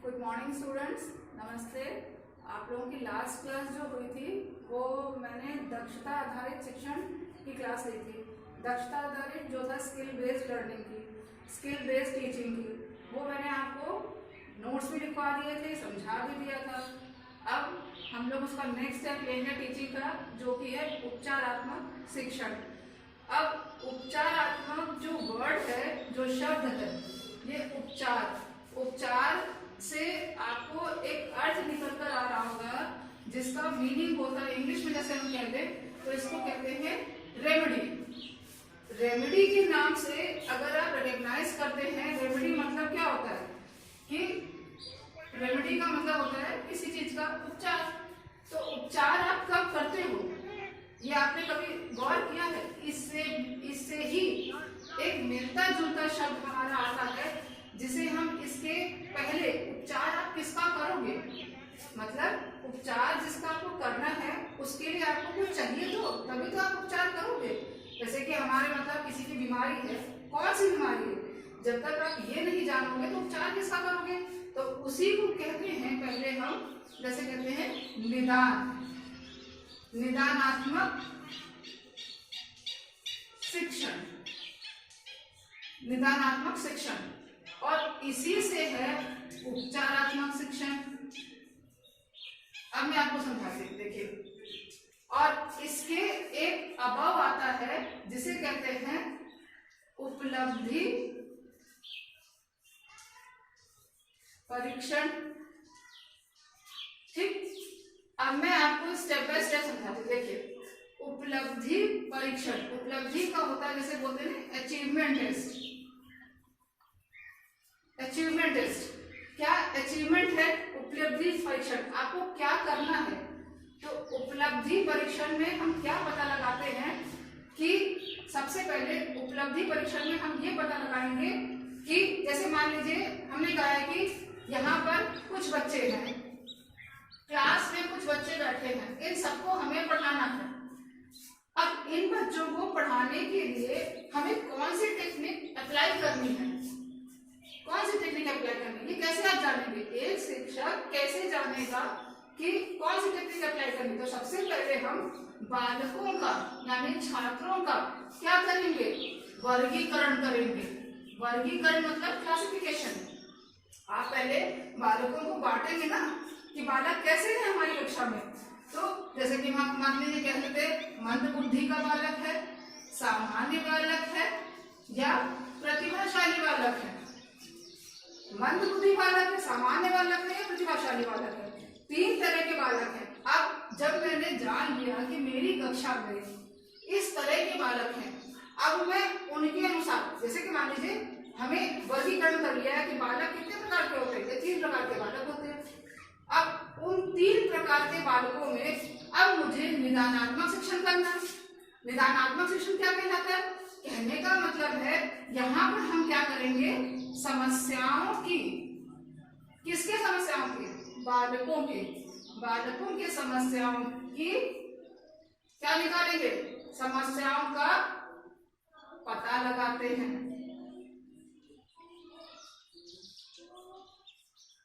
Good morning students, नमस्ते। आप लोगों की लास्ट क्लास जो हुई थी वो मैंने दक्षता आधारित शिक्षण की क्लास ली थी। दक्षता आधारित जो था स्किल बेस्ड लर्निंग की, स्किल बेस्ड टीचिंग की, वो मैंने आपको नोट्स भी लिखवा दिए थे, समझा भी दिया था। अब हम लोग उसका नेक्स्ट स्टेप लेंगे टीचिंग का, जो कि है उपचारात्मक शिक्षण। अब उपचारात्मक जो वर्ड है, जो शब्द है, ये उपचार से आपको एक अर्थ निकल कर आ रहा होगा जिसका मीनिंग होता है, इंग्लिश में जैसे हम कहते हैं तो इसको कहते हैं रेमेडी। रेमेडी के नाम से अगर आप रिकॉग्नाइज करते हैं, रेमेडी मतलब क्या होता है कि रेमेडी का मतलब होता है किसी चीज का उपचार। तो उपचार आप कब करते हो, ये आपने कभी गौर किया है? इससे ही एक मिलता जुलता शब्द हमारा आता है, जिसे हम इसके पहले उपचार आप किसका करोगे, मतलब उपचार जिसका आपको करना है उसके लिए आपको कुछ चाहिए तो तभी तो आप उपचार करोगे। जैसे कि हमारे मतलब किसी की बीमारी है, कौन सी बीमारी है, जब तक आप ये नहीं जानोगे तो उपचार किसका करोगे? तो उसी को कहते हैं, पहले हम जैसे कहते हैं निदानात्मक शिक्षण, निदानात्मक शिक्षण, और इसी से है उपचारात्मक शिक्षण। अब मैं आपको समझाती हूँ, देखिए। और इसके एक अबव आता है जिसे कहते हैं उपलब्धि परीक्षण। ठीक, अब मैं आपको स्टेप बाय स्टेप समझाती हूँ। देखिए, उपलब्धि परीक्षण, उपलब्धि का होता है जैसे बोलते हैं अचीवमेंट टेस्ट। अचीवमेंट टेस्ट क्या अचीवमेंट है? उपलब्धि परीक्षण, आपको क्या करना है? तो उपलब्धि परीक्षण में हम क्या पता लगाते हैं कि सबसे पहले उपलब्धि परीक्षण में हम ये पता लगाएंगे कि जैसे मान लीजिए हमने कहा है कि यहाँ पर कुछ बच्चे हैं, क्लास में कुछ बच्चे बैठे हैं, इन सबको हमें पढ़ाना है। अब इन बच्चों को पढ़ाने के लिए हमें कौन सी टेक्निक अप्लाई करनी है, कौन सी टेक्निक अप्लाई करनी है, ये कैसे आप जानेंगे? एक शिक्षक कैसे जानेगा कि कौन सी टेक्निक अप्लाई करनी? तो सबसे पहले हम बालकों का यानी छात्रों का क्या करेंगे? वर्गीकरण करेंगे। वर्गीकरण मतलब क्लासिफिकेशन। आप पहले बालकों को बांटेंगे ना कि बालक कैसे है हमारी कक्षा में। तो जैसे कि हम मान लीजिए कहते थे मंद बुद्धि का बालक है, सामान्य बालक है या प्रतिभाशाली बालक है। मंद बुद्धि बालक है, सामान्य बालक है या प्रतिभाशाली बालक है, तीन तरह के बालक हैं। अब जब मैंने जान लिया कि मेरी कक्षा में इस तरह के बालक हैं, अब मैं उनके अनुसार, जैसे कि मान लीजिए हमें वर्गीकरण कर लिया है कि बालक कितने प्रकार के होते हैं, तीन प्रकार के बालक होते हैं। अब उन तीन प्रकार के बालकों में अब मुझे निदानात्मक शिक्षण करना है। निदानात्मक शिक्षण क्या कहलाता है? कहने का मतलब है यहाँ पर हम क्या करेंगे? समस्याओं की, किसके समस्याओं की? बालकों के, बालकों के समस्याओं की क्या निकालेंगे? समस्याओं का पता लगाते हैं।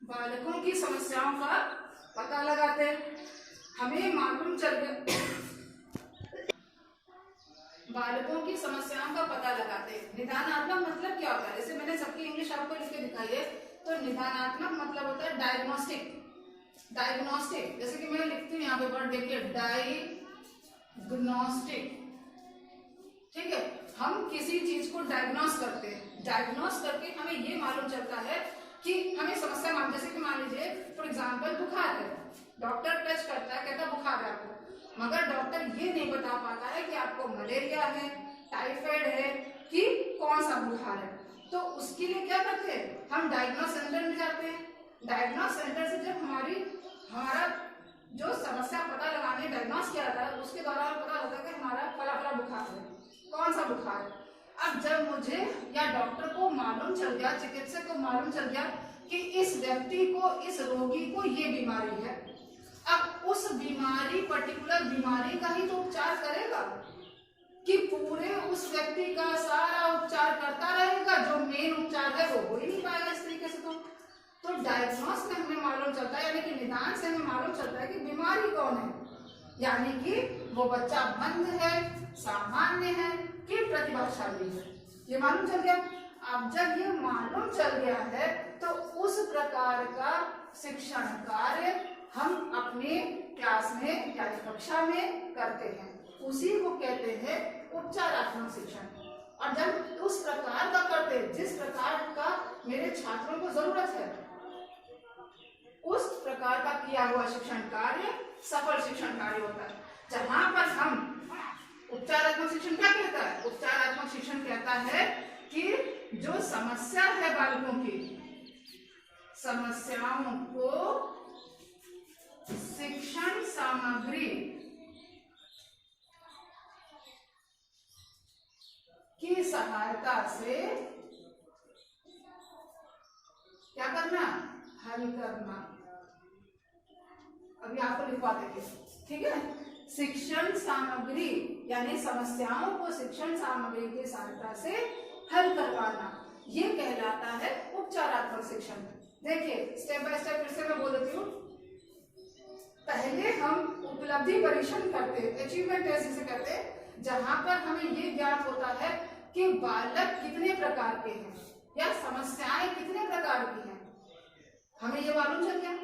बालकों की समस्याओं का पता लगाते हैं। हमें मालूम चल गया बालकों की समस्याओं का पता लगाते हैं। निदानात्मक मतलब क्या होता है? जैसे मैंने सबकी इंग्लिश आपको लिख के दिखाई है, तो निदानात्मक मतलब होता है डायग्नोस्टिक। डायग्नोस्टिक, जैसे कि मैं लिखती हूँ यहाँ पे वर्ड, देखिए डायग्नोस्टिक। ठीक है, हम किसी चीज को डायग्नोस करते हैं। डायग्नोस करके हमें ये मालूम चलता है कि हमें समस्या मालूम, जैसे कि मान लीजिए फॉर एग्जाम्पल बुखार है, डॉक्टर टेस्ट करता है, कहता बुखार है आपको, मगर डॉक्टर ये नहीं बता पाता है कि आपको मलेरिया है, टाइफाइड है कि कौन सा बुखार है। तो उसके लिए क्या करते हैं? हम डायग्नोस सेंटर में जाते हैं। डायग्नोस सेंटर से जब हमारा जो समस्या पता लगाने डायग्नोस किया जाता है, उसके द्वारा पता होता है कि हमारा फला बुखार है, कौन सा बुखार है। अब जब मुझे या डॉक्टर को मालूम चल गया, चिकित्सक को मालूम चल गया कि इस व्यक्ति को, इस रोगी को ये बीमारी है, अब उस बीमारी, पर्टिकुलर बीमारी का ही तो उपचार करेगा कि पूरे उस व्यक्ति का सारा उपचार करता रहेगा? जो मेन उपचार है वो हो ही नहीं पाएगा इस तरीके से। तो डायग्नोस में हमें मालूम चलता है, यानी कि निदान से हमें मालूम चलता है कि बीमारी कौन है, यानी कि वो बच्चा मंद है, सामान्य है कि प्रतिभाशाली है, ये मालूम चल गया। अब जब ये मालूम चल गया है तो उस प्रकार का शिक्षण कार्य हम अपने क्लास में या कक्षा में करते हैं, उसी को कहते हैं उपचारात्मक शिक्षण। और जब उस प्रकार का करते हैं जिस प्रकार का मेरे छात्रों को जरूरत है, उस प्रकार का किया हुआ शिक्षण कार्य सफल शिक्षण कार्य होता है। जहां पर हम उपचारात्मक शिक्षण क्या कहता है, उपचारात्मक शिक्षण कहता है कि जो समस्या है बालकों की, समस्याओं को शिक्षण सामग्री की सहायता से क्या करना, हल करना। अभी आपको लिखवा देंगे, ठीक है। शिक्षण सामग्री यानी समस्याओं को शिक्षण सामग्री की सहायता से हल करवाना, ये कहलाता है उपचारात्मक शिक्षण। देखिए स्टेप बाय स्टेप फिर से मैं बोल देती हूँ। पहले हम उपलब्धि परीक्षण करते हैं, अचीवमेंट टेस्ट जिसे कहते हैं, जहां पर हमें ये ज्ञात होता है कि बालक कितने प्रकार के हैं या समस्याएं कितने प्रकार की हैं, हमें ये मालूम चल गया।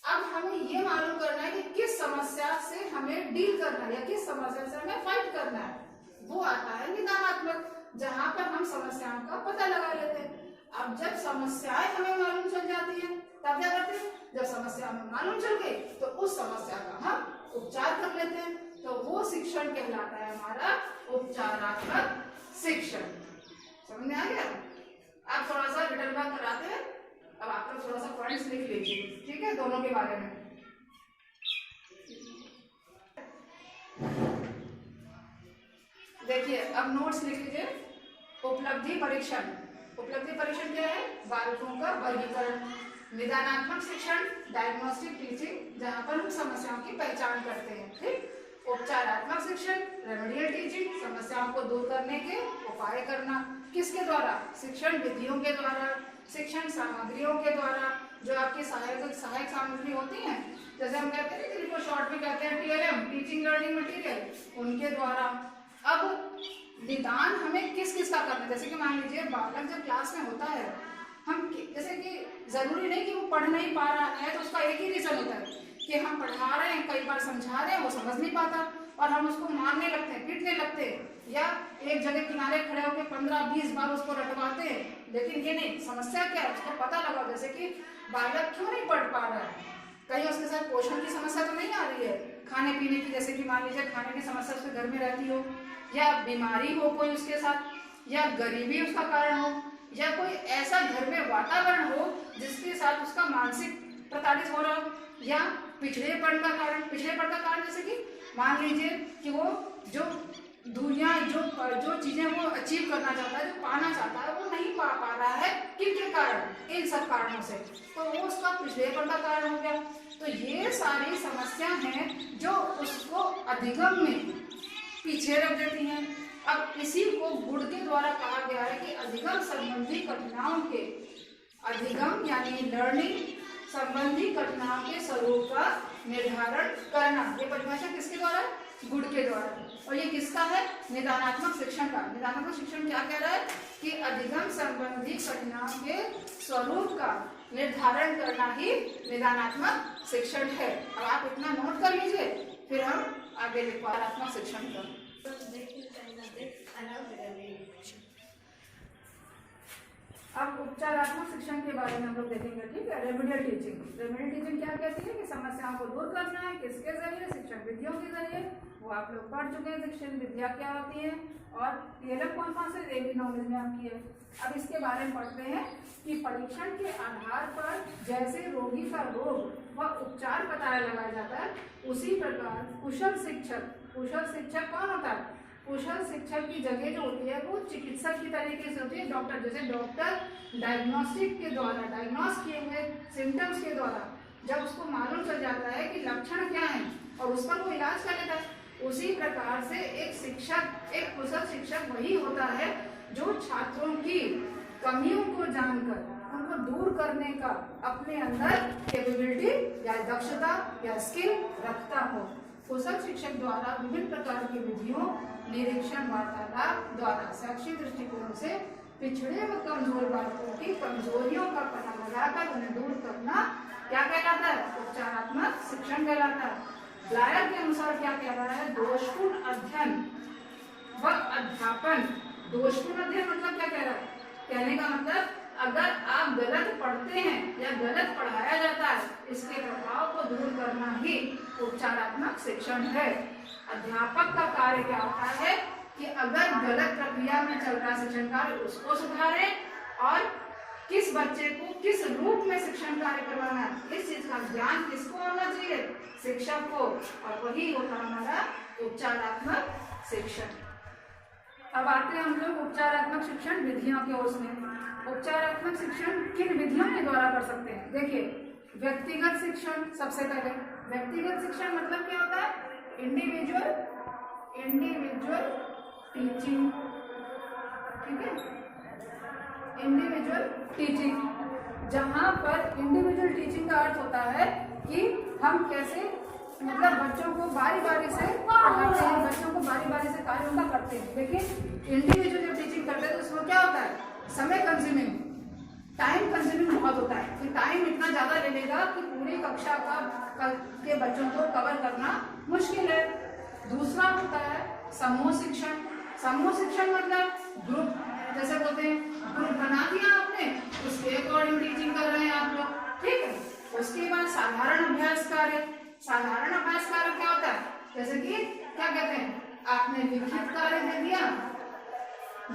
अब हमें ये मालूम करना है कि किस समस्या से हमें डील करना है या किस समस्या से हमें फाइट करना है, वो आता है निदानात्मक, जहां पर हम समस्याओं का पता लगा लेते हैं। अब जब समस्याएं हमें मालूम चल जाती है तब क्या करते हैं, जब समस्या हमें मालूम चल गई तो उस समस्या का हम उपचार कर लेते हैं, तो वो शिक्षण कहलाता है हमारा उपचारात्मक शिक्षण। समझ में आ गया। आप थोड़ा सा रिटर्न बैक कराते हैं, अब आप लोग थोड़ा सा पॉइंट्स लिख लीजिए, ठीक है, दोनों के बारे में। देखिए अब नोट्स लिख लीजिए। उपलब्धि परीक्षण, उपलब्धि परीक्षण क्या है, बालकों का वर्गीकरण। निदानात्मक शिक्षण, डायग्नोस्टिक टीचिंग, जहां पर हम समस्याओं की पहचान करते हैं, ठीक। उपचारात्मक शिक्षण, रेमेडियल टीचिंग, समस्याओं को दूर करने के उपाय करना, किसके द्वारा, शिक्षण विधियों के द्वारा, शिक्षण सामग्रियों के द्वारा, जो आपकी सहायक सामग्री होती हैं, जैसे हम कहते हैं जिनको शॉर्ट में कहते हैं टीएलएम, टीचिंग लर्निंग मटेरियल, उनके द्वारा। अब निदान हमें किस किस का करना है, जैसे कि मान लीजिए बालक जब क्लास में होता है, हम जैसे कि जरूरी नहीं कि वो पढ़ नहीं पा रहा है, तो उसका एक ही रीजन होता है कि हम पढ़ा रहे हैं, कई बार समझा रहे हैं, वो समझ नहीं पाता और हम उसको मारने लगते हैं, पीटने लगते हैं, या एक जगह किनारे खड़े होकर 15-20 बार उसको रटवाते हैं। लेकिन ये नहीं, समस्या क्या है उसको पता लगा, जैसे कि बालक क्यों नहीं पढ़ पा रहा है, कहीं उसके साथ पोषण की समस्या तो नहीं आ रही है, खाने पीने की, जैसे कि मान लीजिए खाने की समस्या उसके घर में रहती हो, या बीमारी हो कोई उसके साथ, या गरीबी उसका कारण हो, या कोई ऐसा घर में वातावरण हो जिसके साथ उसका मानसिक प्रताड़ित हो रहा हो, या पिछड़ेपन का कारण जैसे कि मान लीजिए कि वो जो दुनिया जो चीजें वो अचीव करना चाहता है, जो पाना चाहता है, वो नहीं पा रहा है, किनके कारण, इन सब कारणों से, तो वो उसका पिछड़ेपन का कारण हो गया। तो ये सारी समस्या हैं जो उसको अधिगम में पीछे रख देती हैं। अब इसी को गुण के द्वारा कहा गया है कि अधिगम संबंधी कठिनाइयों के, अधिगम यानी लर्निंग संबंधी कठिनाइयों के स्वरूप का निर्धारण करना, ये परिभाषा किसके द्वारा, गुण के द्वारा। और ये किसका है, निदानात्मक शिक्षण का। निदानात्मक शिक्षण क्या कह रहा है कि अधिगम संबंधी कठिनाइयों के स्वरूप का निर्धारण करना ही निदानात्मक शिक्षण है। अब आप इतना नोट कर लीजिए, फिर हम आगे निदानात्मक शिक्षण का। अब उपचारात्मक शिक्षण के बारे में हम लोग देखेंगे, ठीक है। रेमेडियल टीचिंग, रेमेडियल टीचिंग क्या कहती है कि समस्याओं को दूर करना है, किसके जरिए, शिक्षण विधियों के जरिए, वो आप लोग पढ़ चुके हैं शिक्षण विद्या क्या होती है, और टीएलएम कौन से डेली नॉलेज में आपकी है। अब इसके बारे में पढ़ते हैं कि परीक्षण के आधार पर जैसे रोगी का रोग व उपचार पता लगाया जाता है, उसी प्रकार कुशल शिक्षक कौन होता है, कुशल शिक्षक की जगह जो होती है वो चिकित्सक की तरीके से होती है, डॉक्टर, जैसे डॉक्टर डायग्नोस्टिक के द्वारा, डायग्नोस किए हुए सिम्टम्स के द्वारा जब उसको मालूम चल जाता है कि लक्षण क्या है और उस पर वो इलाज कर लेता है, उसी प्रकार से एक शिक्षक, एक कुशल शिक्षक वही होता है जो छात्रों की कमियों को जानकर उनको दूर करने का अपने अंदर कैपेबिलिटी या दक्षता या स्किल रखता हो। कुशल शिक्षक द्वारा विभिन्न प्रकार की विधियों, निरीक्षण, वार्तालाप द्वारा शैक्षिक दृष्टिकोण से पिछड़े व कमजोर बालकों की कमजोरियों का पता लगाकर उन्हें दूर करना क्या कहलाता है? उपचारात्मक शिक्षण कहलाता है। ब्लायर के अनुसार क्या कह रहा है? दोषपूर्ण अध्ययन व अध्यापन। दोषपूर्ण अध्ययन मतलब क्या कह रहा है? कहने का मतलब अगर आप गलत पढ़ते हैं या गलत पढ़ाया जाता है, इसके प्रभाव को दूर करना ही उपचारात्मक शिक्षण है। अध्यापक का कार्य क्या होता है कि अगर गलत प्रक्रिया में चल रहा शिक्षण कार्य उसको सुधारे और किस बच्चे को किस रूप में शिक्षण कार्य करवाना है, इस चीज का ज्ञान किसको होना चाहिए? शिक्षक को। और वही होता हमारा उपचारात्मक शिक्षण। अब आते हैं हम लोग उपचारात्मक शिक्षण विधियों के उसमें। उपचारात्मक शिक्षण किन विधियों के द्वारा कर सकते हैं? देखिए, व्यक्तिगत शिक्षण सबसे पहले। व्यक्तिगत शिक्षण मतलब क्या होता है? इंडिविजुअल टीचिंग, ठीक है, इंडिविजुअल टीचिंग, जहां पर इंडिविजुअल टीचिंग का अर्थ होता है कि हम कैसे मतलब बच्चों को बारी बारी से पढ़ाते हैं, बच्चों को बारी बारी से कार्यों का करते हैं। लेकिन इंडिविजुअल जब टीचिंग करते हैं तो उसमें क्या होता है? समय कंज्यूमिंग, टाइम कंज्यूमिंग बहुत होता है कि टाइम इतना ज्यादा ले लेगा कि पूरी कक्षा के बच्चों को कवर करना मुश्किल है। दूसरा होता है समूह शिक्षण। समूह शिक्षण मतलब ग्रुप, जैसे बोलते हैं ग्रुप बना दिया आपने, उसके अकॉर्डिंग टीचिंग कर रहे हैं आप लोग, ठीक है। उसके बाद साधारण अभ्यास कार्य। साधारण अभ्यास कार्य क्या होता है? जैसे कि क्या कहते हैं, आपने लिखित कार्य दे दिया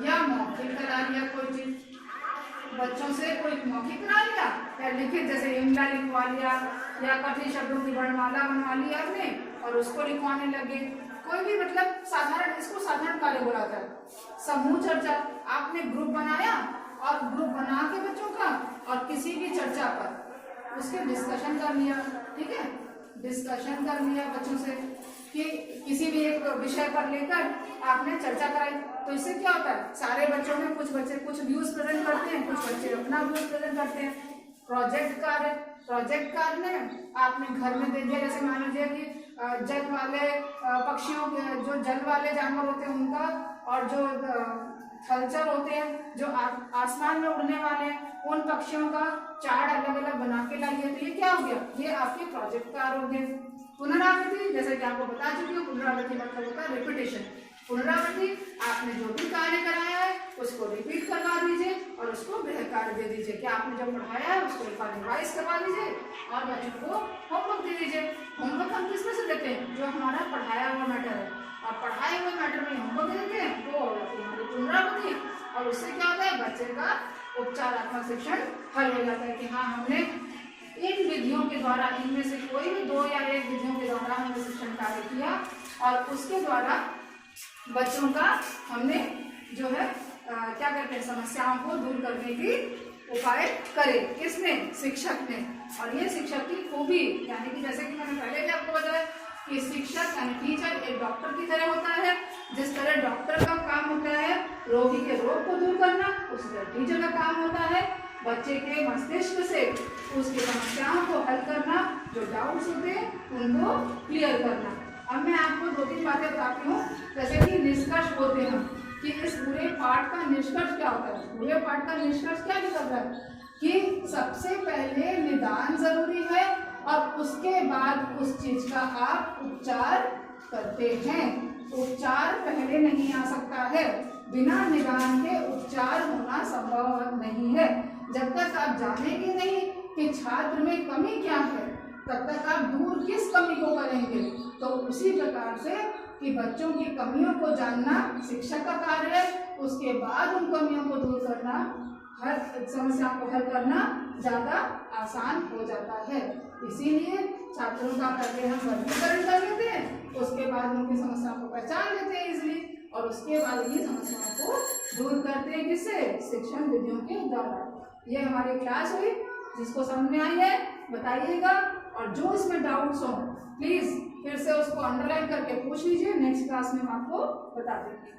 या मौखिक करा लिया, कोई चीज बच्चों से कोई मौखिक करा लिया या लिखित, जैसे इमला लिखवा लिया या कठिन शब्दों की वर्णमाला बनवा ली आपने और उसको लिखवाने लगे। कोई भी मतलब साधारण, इसको साधारण कार्य बोला जाता है। समूह चर्चा, आपने ग्रुप बनाया और ग्रुप बना के बच्चों का और किसी भी चर्चा पर उसके डिस्कशन कर लिया, ठीक है, डिस्कशन कर लिया बच्चों से कि किसी भी एक विषय पर लेकर आपने चर्चा कराई। तो इससे क्या होता है? सारे बच्चों में कुछ बच्चे कुछ व्यूज प्रेजेंट करते हैं, कुछ बच्चे अपना व्यूज प्रेजेंट करते हैं। प्रोजेक्ट कार्य, प्रोजेक्ट कार्य में आपने घर में दे दिया, जैसे मान लीजिए कि जल वाले पक्षियों के, जो जल वाले जानवर होते हैं उनका, और जो थलचर होते हैं जो आसमान में उड़ने वाले हैं, उन पक्षियों का चार्ट अलग अलग बना के लाइए। तो ये क्या हो गया? ये आपके प्रोजेक्ट कार्य हो गए। पुनरावृत्ति, जैसे कि आपको बता चुकी हूँ, पुनरावृत्ति मतलब होता है रिपीटेशन। पुनरावृत्ति, आपने जो भी कार्य कराया है उसको रिपीट करवा दीजिए और उसको गृह कार्य दे दीजिए कि आपने जो पढ़ाया है उसको एक बार रिवाइज करवा दीजिए और बच्चों को होमवर्क दे दीजिए। होमवर्क हम किसमें से देते हैं? जो हमारा पढ़ाया हुआ मैटर है, और पढ़ाए हुए मैटर में होमवर्क देते हैं वो हमारी पुनरावृत्ति, और उससे क्या होता है? बच्चे का उपचारात्मक शिक्षण हल हो जाता है कि हाँ, हमने इन विधियों के द्वारा, इनमें से कोई भी 2 या 1 विधियों के द्वारा हमने शिक्षण कार्य किया और उसके द्वारा बच्चों का हमने जो है क्या कहते हैं, समस्याओं को दूर करने की उपाय करे। किसने? शिक्षक ने। और ये शिक्षक की खूबी, यानी कि जैसे कि मैंने पहले भी आपको बताया कि शिक्षक यानी टीचर एक डॉक्टर की तरह होता है। जिस तरह डॉक्टर का काम होता है रोगी के रोग को दूर करना, उसी तरह टीचर का काम होता है बच्चे के मस्तिष्क से उसकी समस्याओं को हल करना, जो डाउट्स होते हैं उनको क्लियर करना। अब मैं आपको 2-3 बातें बताती हूँ, जैसे कि निष्कर्ष बोलते हैं कि इस पूरे पाठ का निष्कर्ष क्या होता है। पूरे पाठ का निष्कर्ष क्या निकल रहा है कि सबसे पहले निदान जरूरी है और उसके बाद उस चीज का आप उपचार करते हैं। उपचार पहले नहीं आ सकता है, बिना निदान के उपचार होना संभव नहीं है। जब तक आप जानेंगे नहीं कि छात्र में कमी क्या है, तब तक आप दूर किस कमी को करेंगे। तो उसी प्रकार से कि बच्चों की कमियों को जानना शिक्षक का कार्य है, उसके बाद उन कमियों को दूर करना, हर समस्या को हल करना ज़्यादा आसान हो जाता है। इसीलिए छात्रों का पहले हम वर्गीकरण कर लेते हैं, उसके बाद उनकी समस्याओं को पहचान लेते हैं इजली, और उसके बाद इन्हीं समस्याओं को दूर करते हैं। किससे? शिक्षण विधियों के द्वारा। ये हमारी क्लास हुई, जिसको समझ में आई है बताइएगा, और जो इसमें डाउट्स हो प्लीज फिर से उसको अंडरलाइन करके पूछ लीजिए। नेक्स्ट क्लास में हम आपको बता देंगे।